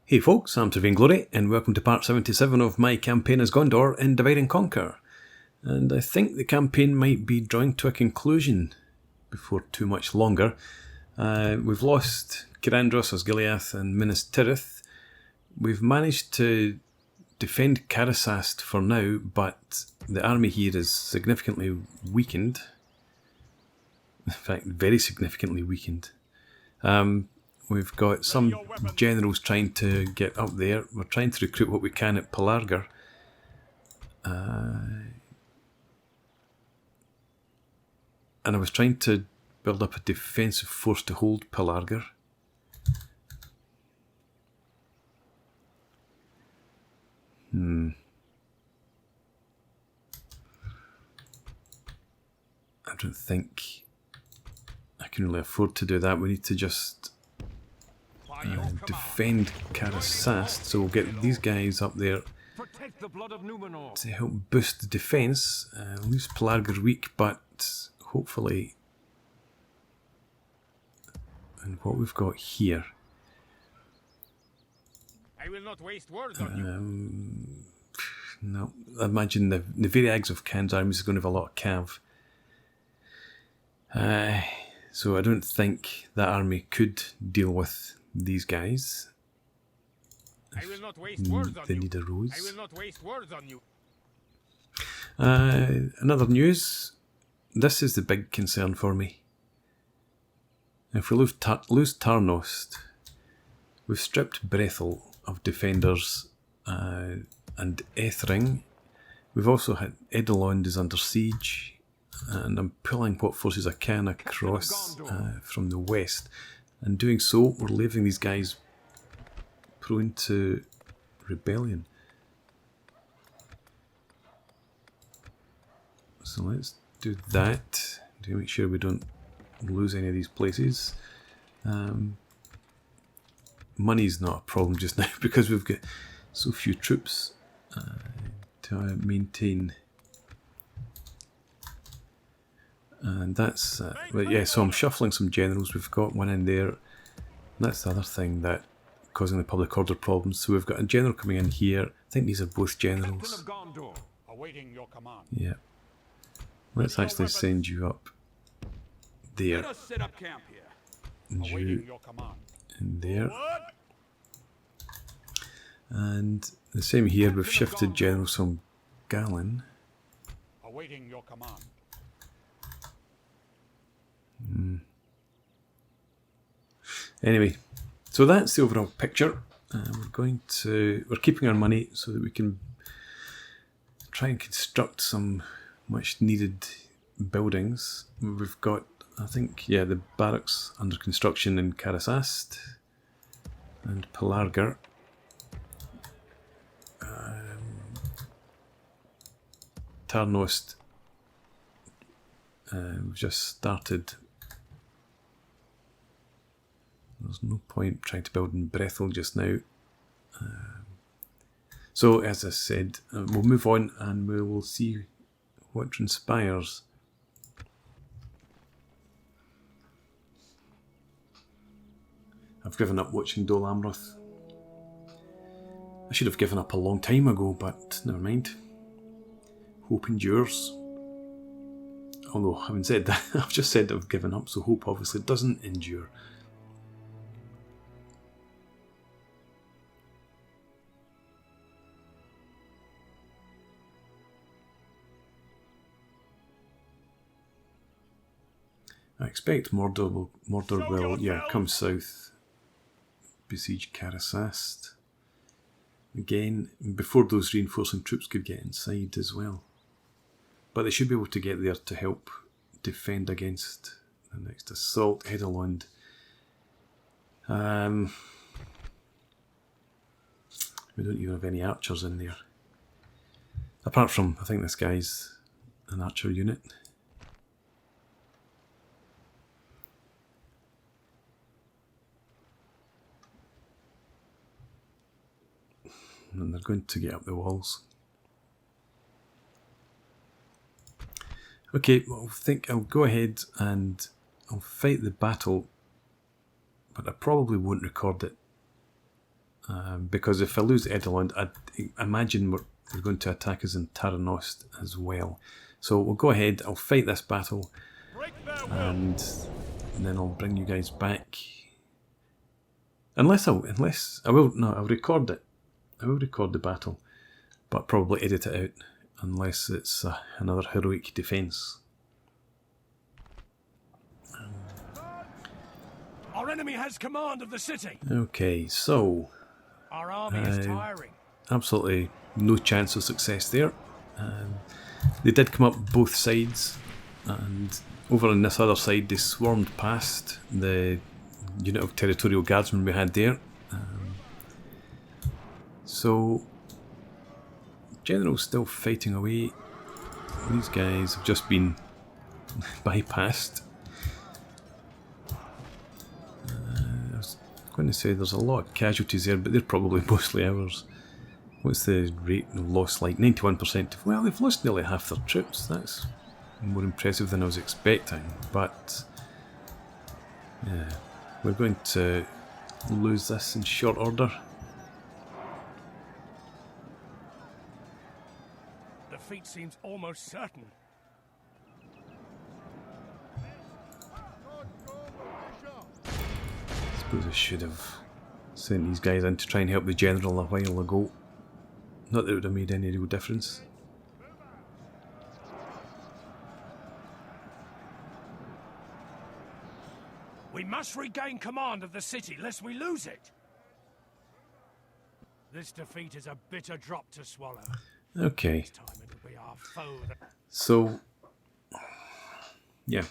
Hey folks, I'm Vainglory, and welcome to part 77 of my campaign as Gondor in Divide and Conquer. And I think the campaign might be drawing to a conclusion before too much longer. We've lost Kirandros, Osgiliath and Minas Tirith. We've managed to defend Karasast for now, but the army here is significantly weakened. In fact, very significantly weakened. We've got some generals trying to get up there. We're trying to recruit what we can at Pelargir. And I was trying to build up a defensive force to hold Pelargir. I don't think I can really afford to do that. We need to just defend Karasast, so we'll get these guys up there to help boost the defence. Lose Pelargir weak, but hopefully, and what we've got here. I will not waste words on you. No, I imagine the very eggs of Khan's armies is going to have a lot of cav. So I don't think that army could deal with these guys. I will not waste words on they you. need a rose. I will not waste words on you. Another news. This is the big concern for me. If we lose Tarnost, we've stripped Brethil of defenders and Ethring. We've also had Edhellond is under siege, and I'm pulling what forces I can across from the west. And doing so, we're leaving these guys prone to rebellion. So let's do that to make sure we don't lose any of these places. Money's not a problem just now because we've got so few troops to maintain. And that's, but yeah, so I'm shuffling some generals. We've got one in there. That's the other thing that causing the public order problems. So we've got a general coming in here. I think these are both generals. Captain of Gondor, awaiting your command. Yeah. Let's actually send you up there. Let us set up camp here. And Awaiting you your command. in there. And the same here, we've shifted generals from Gallon. Awaiting your command. Anyway, so that's the overall picture. We're keeping our money so that we can try and construct some much needed buildings. We've got, I think, yeah, the barracks under construction in Karasast and Pelargir. Tarnost, we've just started. There's no point trying to build in Brethil just now. So, as I said, we'll move on and we will see what transpires. I've given up watching Dol Amroth. I should have given up a long time ago, but never mind. Hope endures. Although, having said that, I've just said I've given up, so hope obviously doesn't endure. I expect Mordor will come south, besiege Karasast. Again, before those reinforcing troops could get inside as well. But they should be able to get there to help defend against the next assault. Edhellond. We don't even have any archers in there. Apart from, I think this guy's an archer unit. And they're going to get up the walls. Okay, well, I think I'll go ahead and I'll fight the battle, but I probably won't record it because if I lose Edhellond, I imagine they're going to attack us in Tarnost as well. So we'll go ahead, I'll fight this battle, and then I'll bring you guys back. Unless I will, no, I'll record it. I will record the battle, but probably edit it out, unless it's another heroic defence. Our enemy has command of the city. Okay, so our army is tiring. Absolutely no chance of success there. They did come up both sides, and over on this other side they swarmed past the unit of territorial guardsmen we had there. So General's still fighting away. These guys have just been bypassed. I was going to say there's a lot of casualties there, but they're probably mostly ours. What's the rate of loss like? 91%. Well, they've lost nearly half their troops. That's more impressive than I was expecting. But yeah, we're going to lose this in short order. Defeat seems almost certain. I suppose I should have sent these guys in to try and help the general a while ago. Not that it would have made any real difference. We must regain command of the city lest we lose it. This defeat is a bitter drop to swallow. Okay. This time it'll be our foe that... So, yeah.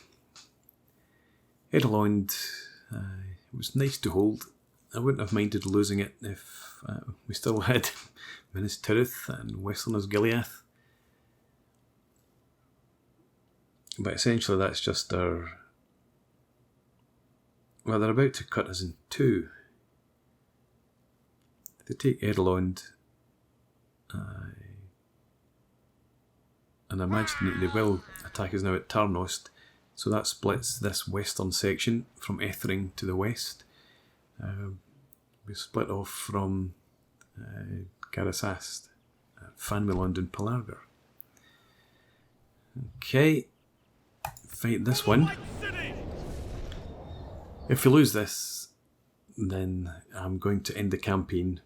Edhellond, it was nice to hold. I wouldn't have minded losing it if we still had Minas Tirith and Westerners Gileath. But essentially that's just our... Well, they're about to cut us in two. If they take Edhellond, and I imagine that they will attack us now at Tarnost, so that splits this western section from Ethring to the west. We split off from Garasast, Fanmelond and Pelargor. Okay, fight this one. If we lose this, then I'm going to end the campaign.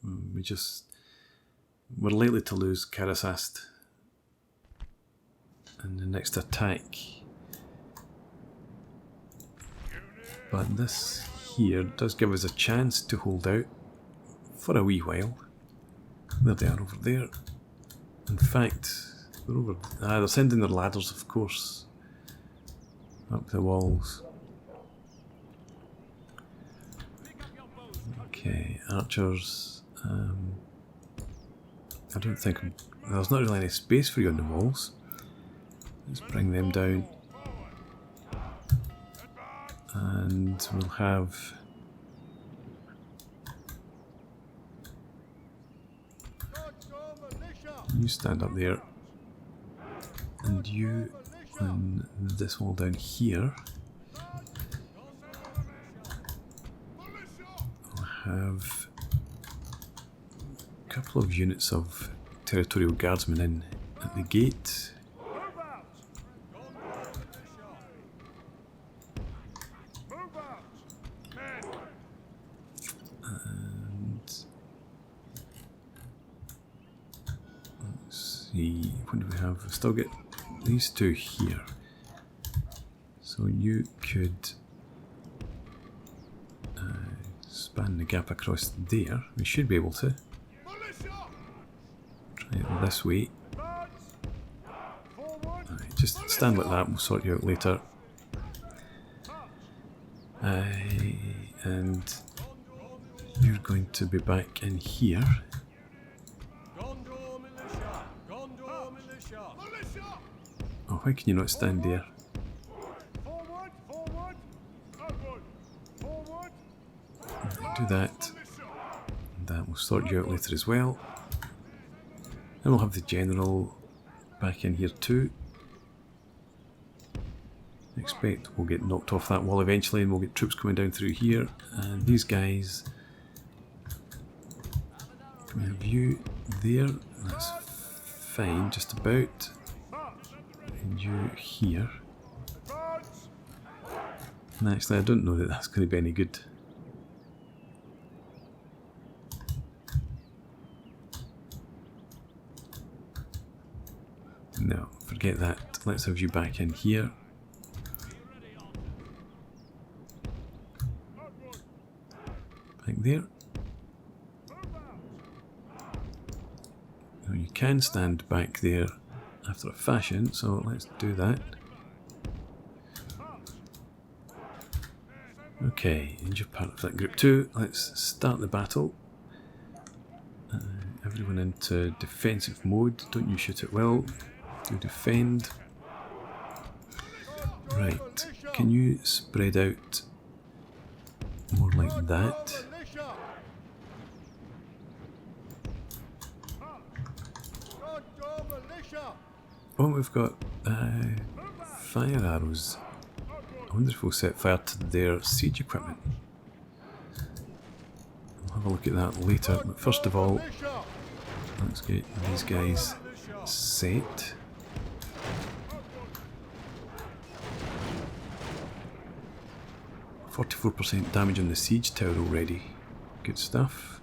We're likely to lose Karasast in the next attack. But this here does give us a chance to hold out for a wee while. There they are over there. In fact, they're over. They're sending their ladders, of course, up the walls. Okay, archers. I don't think there's not really any space for you on the walls. Let's bring them down. And we'll have you stand up there, and you on this wall down here. I'll have a couple of units of territorial guardsmen in at the gate. What do we have? We've still got these two here. So you could span the gap across there. We should be able to. Try it this way. Right, just stand like that, we'll sort you out later. And you're going to be back in here. Oh, why can you not stand there? Do that. And that will sort you out later as well. And we'll have the general back in here too. expect we'll get knocked off that wall eventually, and we'll get troops coming down through here. And these guys, can we have you there? That's fine, just about. And you here. And actually, I don't know that that's going to be any good. No, forget that. Let's have you back in here. Back there. Now you can stand back there after a fashion, so let's do that. Okay, and you're part of that group too. Let's start the battle. Everyone into defensive mode. Don't you shoot at will. Do defend. Right, can you spread out more like that? Oh, we've got fire arrows. I wonder if we'll set fire to their siege equipment. We'll have a look at that later, but first of all, let's get these guys set. %44 damage on the siege tower already. Good stuff.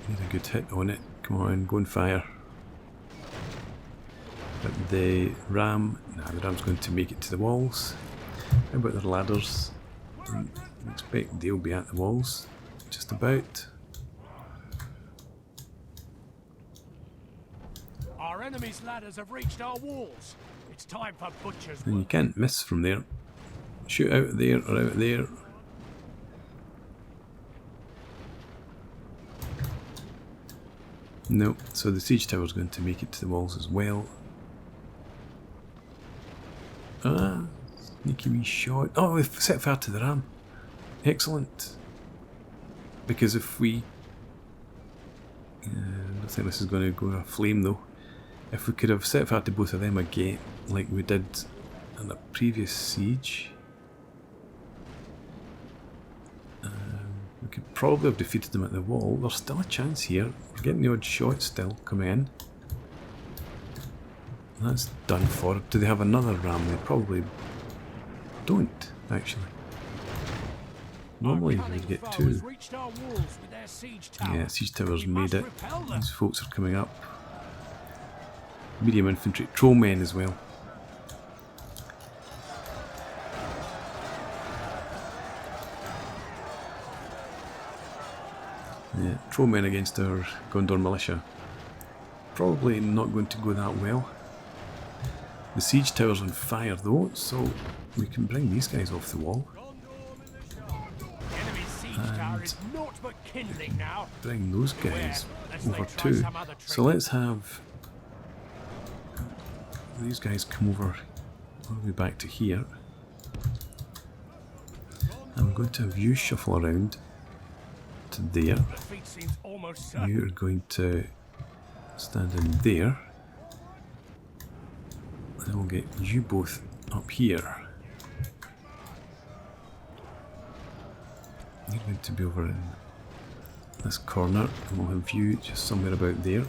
Need a good hit on it. Come on, go and fire. But the ram, the ram's going to make it to the walls. How about their ladders? I expect they'll be at the walls, just about. Our enemy's ladders have reached our walls. It's time for butchers. And you can't miss from there. Shoot out there or out there. No, so the siege tower's going to make it to the walls as well. Sneaky wee shot. Oh, we've set fire to the ram. Excellent. Because if we... I don't think this is going to go aflame though. If we could have set fire to both of them again, like we did in the previous siege, we could probably have defeated them at the wall. There's still a chance here. We're getting the odd shot still coming in. That's done for. Do they have another ram? They probably don't, actually. Normally they would get two. Yeah, siege towers made it. These folks are coming up. Medium infantry, trollmen as well. Yeah, trollmen against our Gondor militia. Probably not going to go that well. The siege tower's on fire though, so we can bring these guys off the wall. And bring those guys over too. So let's have these guys come over all the way back to here. I'm going to have you shuffle around to there. You're going to stand in there. And we'll get you both up here. You're going to be over in this corner, and we'll have you just somewhere about there.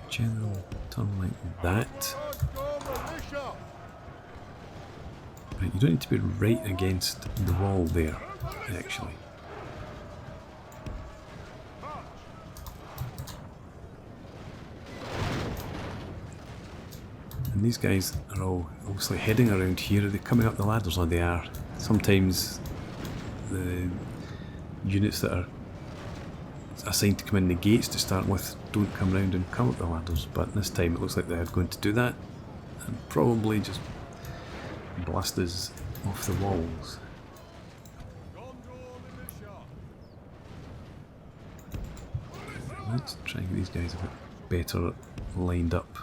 General, turn like that. Right, you don't need to be right against the wall there, actually. And these guys are all obviously heading around here. Are they coming up the ladders? Or they are. Sometimes the units that are assigned to come in the gates to start with don't come round and come up the ladders, but this time it looks like they're going to do that and probably just blast us off the walls. Let's try and get these guys a bit better lined up.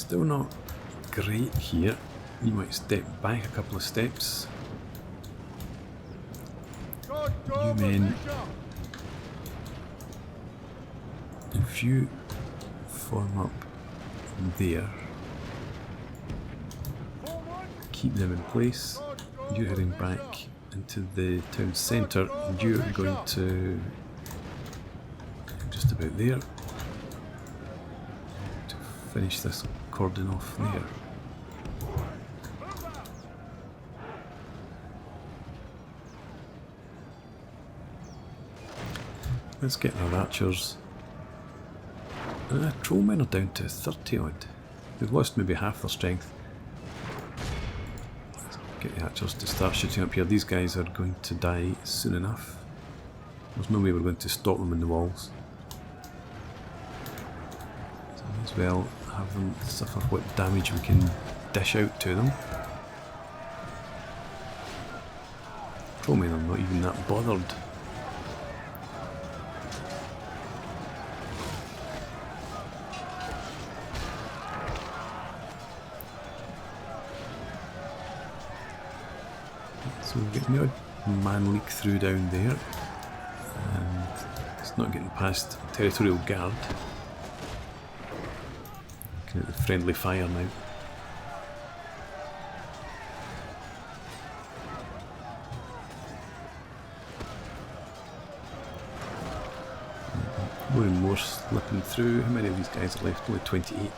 Still not great here. You might step back a couple of steps. You men, if you form up there, keep them in place. You're heading back into the town centre, and you're going to just about there to finish this cordon off there. Let's get our archers. Trollmen are down to 30 odd. They've lost maybe half their strength. Let's get the archers to start shooting up here. These guys are going to die soon enough. There's no way we're going to stop them in the walls. So we may as well have them suffer what damage we can dish out to them. Trollmen are not even that bothered. So we're getting the odd man leak through down there, and it's not getting past territorial guard. Looking at the friendly fire now. More and more slipping through. How many of these guys are left? Only 28.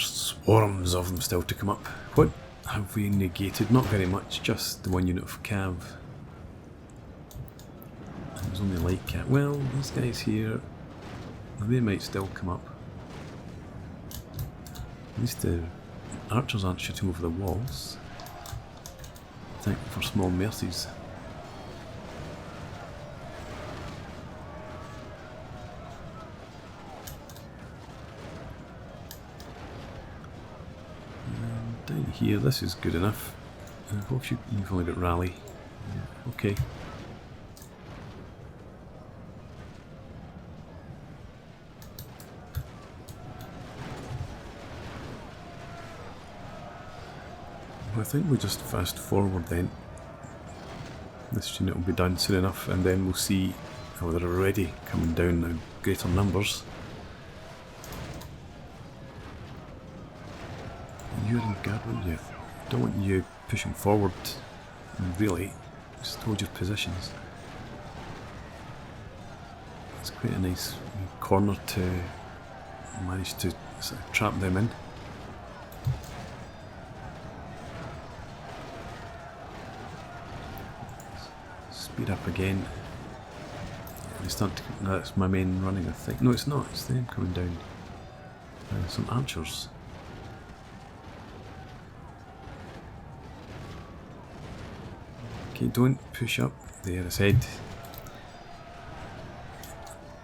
Swarms of them still to come up. What have we negated? Not very much, just the one unit of cav. And it was only light cav. Well, these guys here, they might still come up. At least the archers aren't shooting over the walls. Thank you for small mercies. Down here, this is good enough. Both you've only got rally. Yeah, okay. I think we just fast forward then. This unit will be done soon enough, and then we'll see how they're already coming down in greater numbers. You're in guard, yeah. Don't want you pushing forward, really. Just hold your positions. It's quite a nice corner to manage to sort of trap them in. Speed up again. They start to, that's my men running, I think. No, it's not, it's them coming down. Some archers. Okay, don't push up there, I said.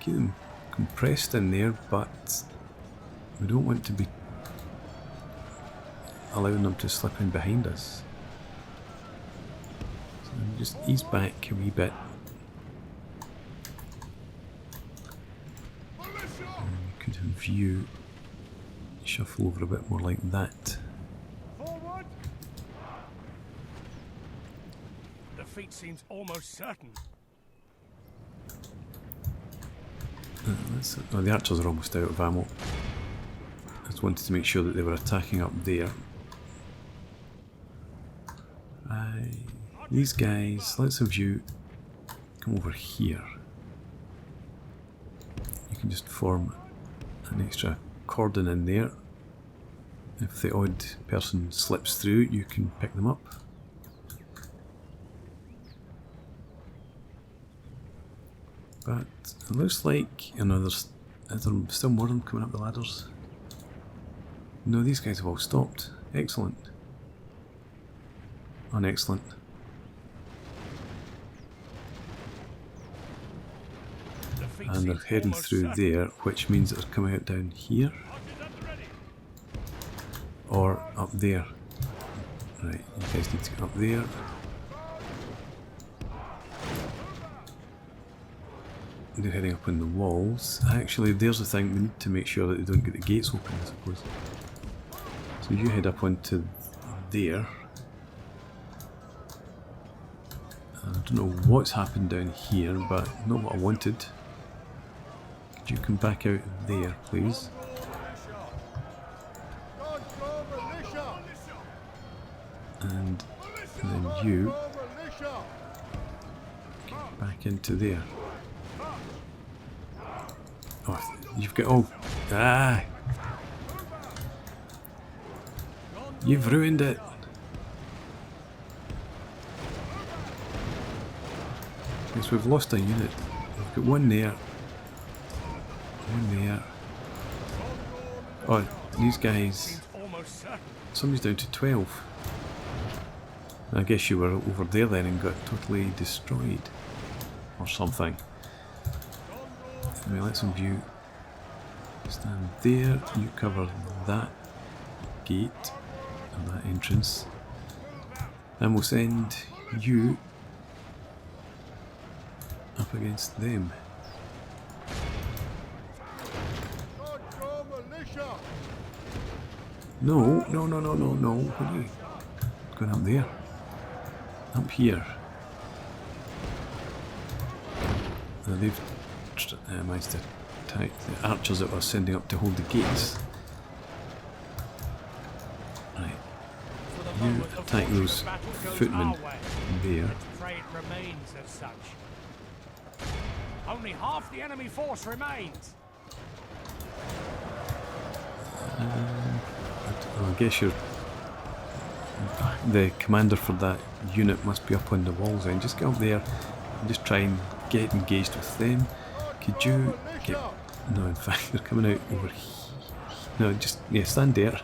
Keep them compressed in there, but we don't want to be allowing them to slip in behind us. So just ease back a wee bit. And we could have you shuffle over a bit more like that. Defeat seems almost certain. Oh, the archers are almost out of ammo. I just wanted to make sure that they were attacking up there. These guys, let's have you come over here. You can just form an extra cordon in there. If the odd person slips through, you can pick them up. But it looks like, you know, is there still more of them coming up the ladders? No, these guys have all stopped. Excellent. Unexcellent. And they're heading through there, which means they're coming out down here. or up there. Right, you guys need to get up there. They're heading up on the walls. Actually, there's the thing, we need to make sure that they don't get the gates open, I suppose. So you head up onto there. I don't know what's happened down here, but not what I wanted. Could you come back out there, please? And then you get back into there. Oh, you've got... oh, ah! You've ruined it. Yes, we've lost a unit. We've got one there. One there. Oh, these guys... somebody's down to 12. I guess you were over there then and got totally destroyed. Or something. Anyway, let's view. Stand there, you cover that gate and that entrance. And we'll send you up against them. No, no, no, no, no, no. What are you going up there? Up here. They've managed to attack the archers that were sending up to hold the gates. Right. You attack those footmen there. Only half the enemy force remains. I guess the commander for that unit must be up on the walls then. Just get up there and just try and get engaged with them. Could you get... no, in fact, they're coming out over here. No, just, yeah, stand there.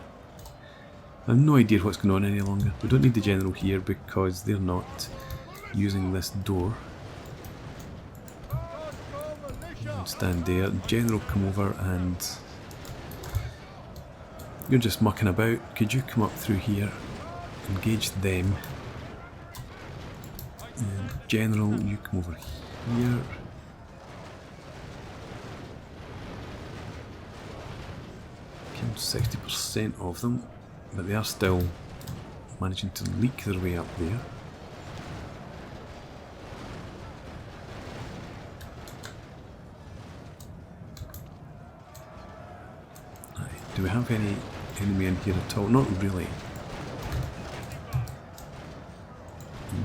I have no idea what's going on any longer. We don't need the general here because they're not using this door. Stand there. General, come over and... you're just mucking about. Could you come up through here? Engage them. And General, you come over here. Killed 60% of them, but they are still managing to leak their way up there. Do we have any enemy in here at all? Not really.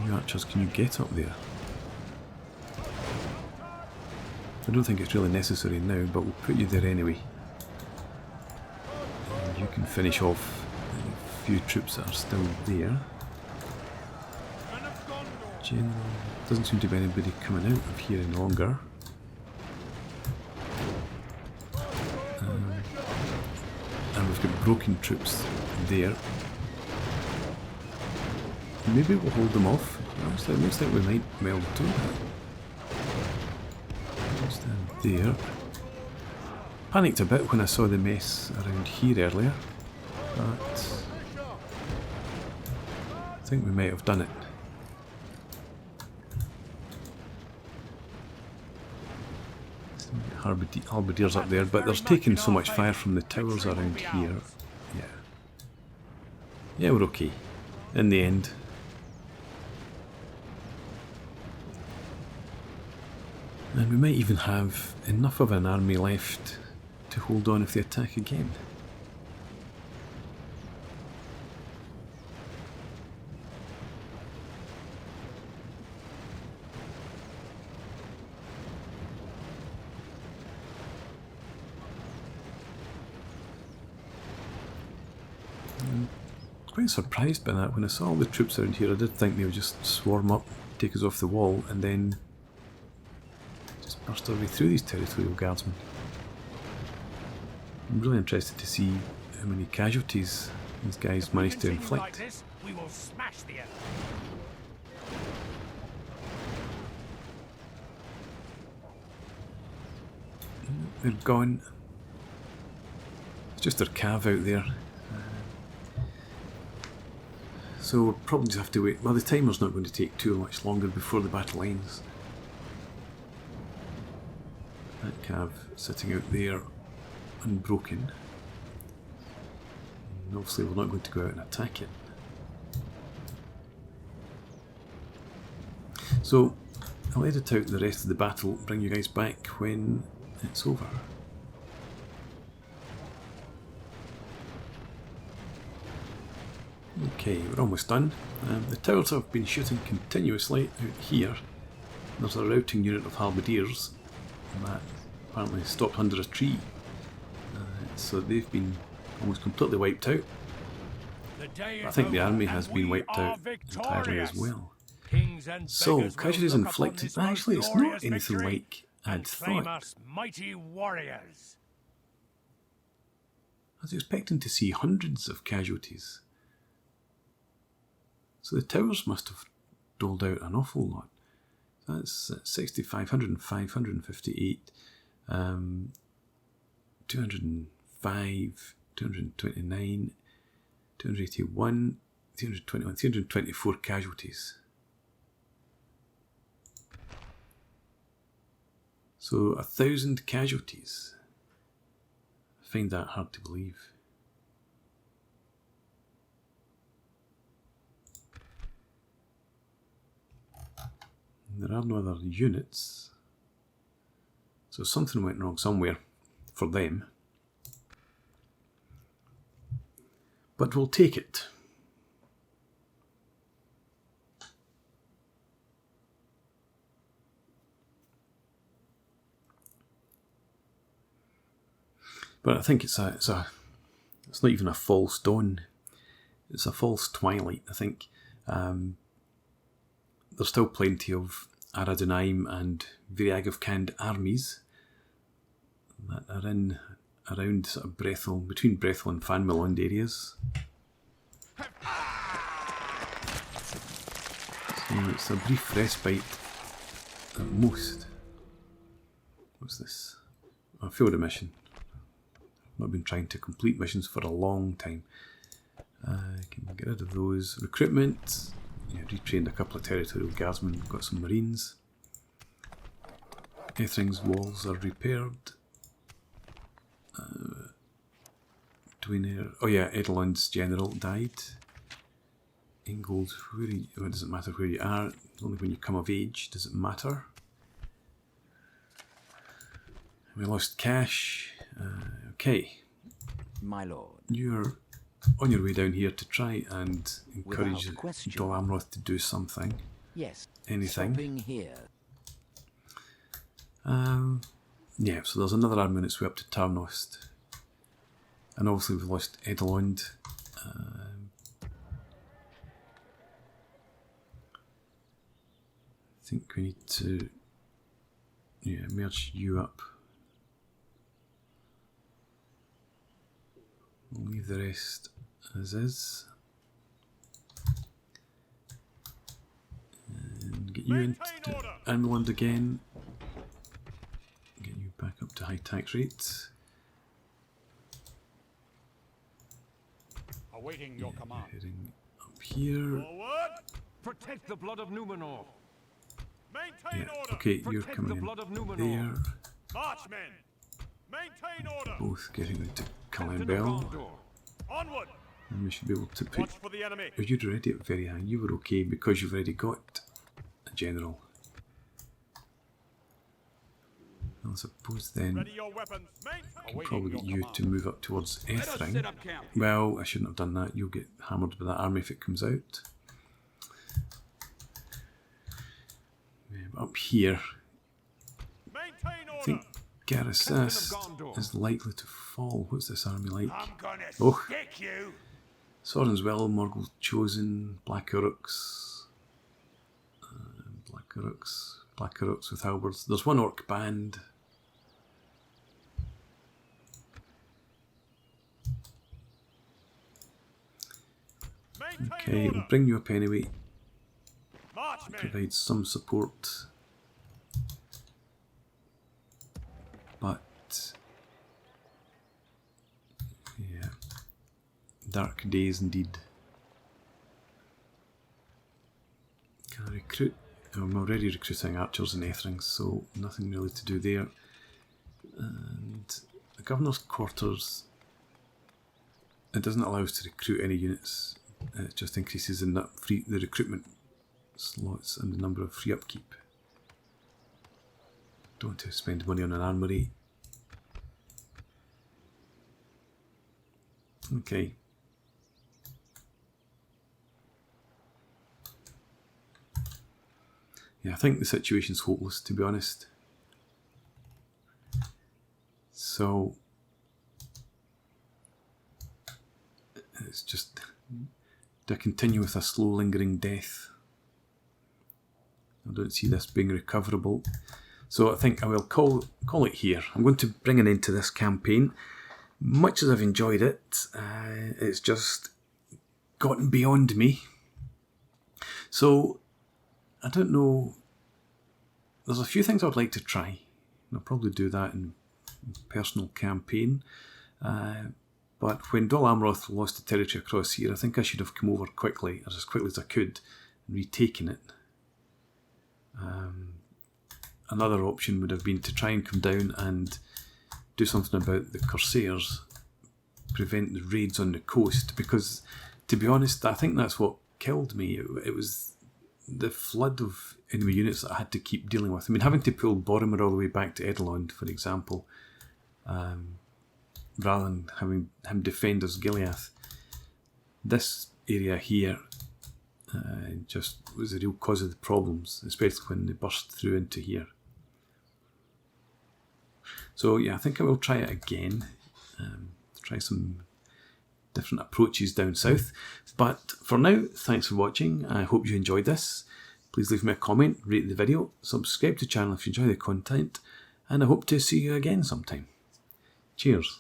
You archers, can you get up there? I don't think it's really necessary now, but we'll put you there anyway. And you can finish off a few troops that are still there. General, doesn't seem to be anybody coming out of here any longer. And we've got broken troops there. Maybe we'll hold them off. Honestly, it looks like we might well do that. Stand there. Panicked a bit when I saw the mess around here earlier, but I think we might have done it. Halberdiers up there, but there's taking so much fire from the towers around here. Yeah. Yeah, we're okay. In the end. And we might even have enough of an army left to hold on if they attack again. Quite surprised by that. When I saw all the troops around here, I did think they would just swarm up, take us off the wall, and then just burst their way through these territorial guardsmen. I'm really interested to see how many casualties these guys managed to inflict. Like this, we will smash the enemy. They're gone. It's just their cav out there. So we'll probably just have to wait. Well, the timer's not going to take too much longer before the battle ends. That cav sitting out there unbroken. And obviously we're not going to go out and attack it. So I'll edit out the rest of the battle, bring you guys back when it's over. Okay, we're almost done. The towers have been shooting continuously out here. There's a routing unit of halberdiers that apparently stopped under a tree. So they've been almost completely wiped out. I think the army has been wiped out entirely as well. So, casualties inflicted. Actually, it's not anything like I'd thought. Mighty warriors. I was expecting to see hundreds of casualties. So the towers must have doled out an awful lot. That's 65, 105, 158, 205, 229, 281, 321, 324 casualties. So 1,000 casualties. I find that hard to believe. There are no other units. So something went wrong somewhere for them. But we'll take it. But I think it's not even a false dawn. It's a false twilight, I think. There's still plenty of Ar-Adunaim and Viriagov-Kand armies that are in around sort of Brethel, between Brethel and Fan Melond areas. So it's a brief respite at most. What's this? I failed a mission. I've been trying to complete missions for a long time. Can we get rid of those? Recruitment. Yeah, retrained a couple of territorial guardsmen. Got some marines. Ethering's walls are repaired. Oh yeah, Edhellond's general died. Ingold, it doesn't matter where you are. Only when you come of age does it matter. We lost cash. Okay. My lord. You're on your way down here to try and encourage Dol Amroth to do something. Yes. Anything. Stopping here. Yeah, so there's another army on its way up to Tarnost. And obviously we've lost Edhellond. I think we need to merge you up. We'll leave the rest as is. And get you into Aervellond again. Get you back up to high tax rates. Awaiting your command. Heading up here. Forward! Protect the blood of Numenor. Maintain order. Okay, you're coming in there. Marchmen. Maintain order. Both getting into Bell. Onward. And we should be able to put... Watch for the enemy. Are you already at very high? You were okay because you've already got a general. I suppose then Ready your weapons. I can probably get you to move up towards Ethring. Well, I shouldn't have done that. You'll get hammered by that army if it comes out. Yeah, but up here, I think Garrasas is likely to fall. What's this army like? Oh, Sauron's Well, Morgul's Chosen, Black Uruks, Black Uruks with halberds. There's one orc band. Okay, we'll bring you up anyway. Provide some support. But yeah, dark days indeed. Can I recruit? Oh, I'm already recruiting archers and Ethrings, so nothing really to do there. And the governor's quarters, it doesn't allow us to recruit any units. It just increases in that the recruitment slots and the number of free upkeep. Don't want to spend money on an armory. Okay. Yeah, I think the situation's hopeless, to be honest. So it's just to continue with a slow lingering death. I don't see this being recoverable. So I think I will call it here. I'm going to bring an end to this campaign. Much as I've enjoyed it, it's just gotten beyond me. So I don't know. There's a few things I'd like to try. I'll probably do that in personal campaign. But when Dol Amroth lost the territory across here, I think I should have come over quickly, as quickly as I could, and retaken it. Another option would have been to try and come down and do something about the Corsairs, prevent the raids on the coast, because, to be honest, I think that's what killed me. It was the flood of enemy units that I had to keep dealing with. I mean, having to pull Boromir all the way back to Edhellond, for example, rather than having him defend Osgiliath. This area here just was the real cause of the problems, especially when they burst through into here. So yeah, I think I will try it again. Try some different approaches down south. But for now, thanks for watching. I hope you enjoyed this. Please leave me a comment, rate the video, subscribe to the channel if you enjoy the content, and I hope to see you again sometime. Cheers.